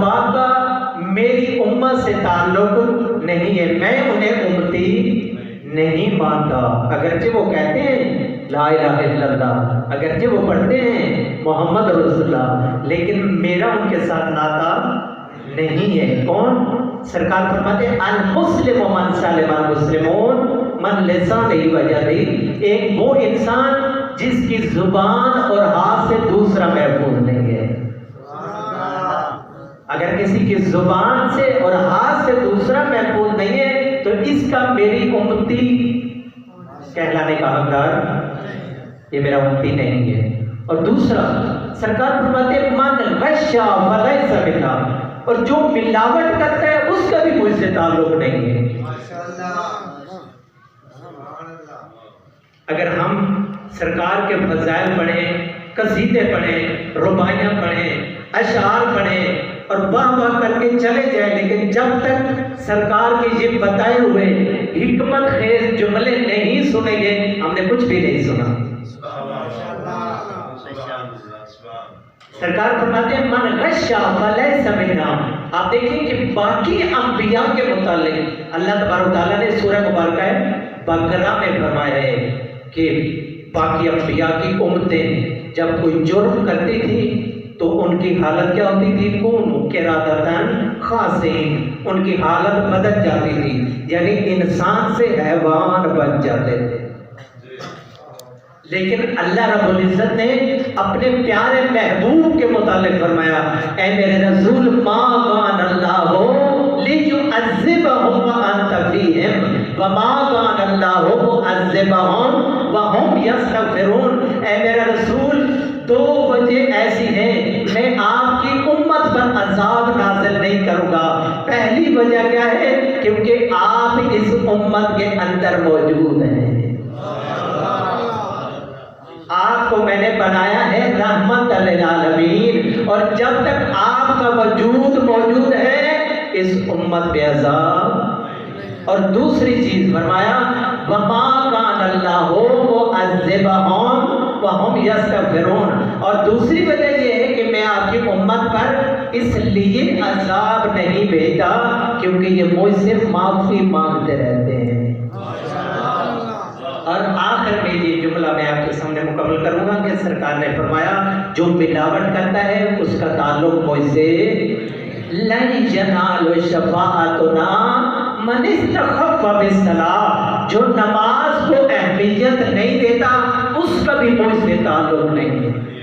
باپ کا میری امت سے تعلق نہیں ہے، میں انہیں امتی نہیں مانتا، اگرچہ وہ کہتے ہیں لا الہ الا اللہ، اگرچہ وہ پڑھتے ہیں محمد رسول اللہ، لیکن میرا ان کے ساتھ ناطا نہیں ہے۔ کون؟ سرکار فرماتے ہیں المسلم من سلم المسلمون من لسانہ و یدہ، ایک وہ انسان جس کی زبان اور ہاتھ سے دوسرا محفوظ نہیں ہے۔ اگر کسی کی زبان سے اور ہاتھ سے دوسرا محفوظ نہیں ہے تو اس کا میری امتی کہلانے کا حقدار، یہ میرا امتی نہیں ہے۔ اور دوسرا سرکار فرماتے ہیں من غش فلیس منا، اور جو ملاوٹ کرتا ہے اس کا بھی مجھ سے تعلق نہیں ہے۔ اگر ہم سرکار کے فضائل پڑھیں، قصیدے پڑھیں، رباعیاں پڑھیں، اشعار پڑھیں اور واہ کر کے چلے جائیں، لیکن جب تک سرکار کے یہ بتائے ہوئے حکمت خیز جملے نہیں سنیں گے ہم نے کچھ بھی نہیں سنا۔ سرکار فرماتے ہیں من غش فلیس منا۔ آپ دیکھیں کہ باقی انبیاء کے متعلق اللہ تبارک تعالیٰ نے سورہ مبارکہ بقرہ میں فرمایا ہے کہ باقی انبیاء کی امتیں جب کوئی جرم کرتی تھی تو ان کی حالت کیا ہوتی تھی؟ کون قرادتاً خاسئین، ان کی حالت بدل جاتی تھی، یعنی انسان سے حیوان بن جاتے تھے۔ لیکن اللہ رب العزت نے اپنے پیارے محبوب کے متعلق فرمایا اے میرے رسول ما کان اللہ لیعذبہم وانت فیہم وما کان اللہ معذبہم وہم یستغفرون۔ اے میرا رسول دو وجہ ایسی ہیں میں آپ کی امت پر عذاب نازل نہیں کروں گا۔ پہلی وجہ کیا ہے؟ کیونکہ آپ اس امت کے اندر موجود ہیں، آپ کو میں نے بنایا ہے رحمت للعالمین، اور جب تک آپ کا وجود موجود ہے اس امت پہ عذاب۔ اور دوسری چیز فرمایا وما کان اللہ معذبہم وہم یستغفرون، اور دوسری وجہ یہ ہے کہ میں آپ کی امت پر اس لیے عذاب نہیں بھیجتا کیونکہ یہ مجھ سے معافی مانگتے رہتے ہیں۔ اور آخر میں یہ جملہ میں آپ کے سامنے مکمل کروں گا کہ سرکار نے فرمایا جو ملاوٹ کرتا ہے اس کا تعلق مجھ سے لن ینال شفاعتنا من استخف بالصلاۃ، جو نماز کو اہمیت نہیں دیتا اس کا بھی مجھ سے تعلق نہیں ہے۔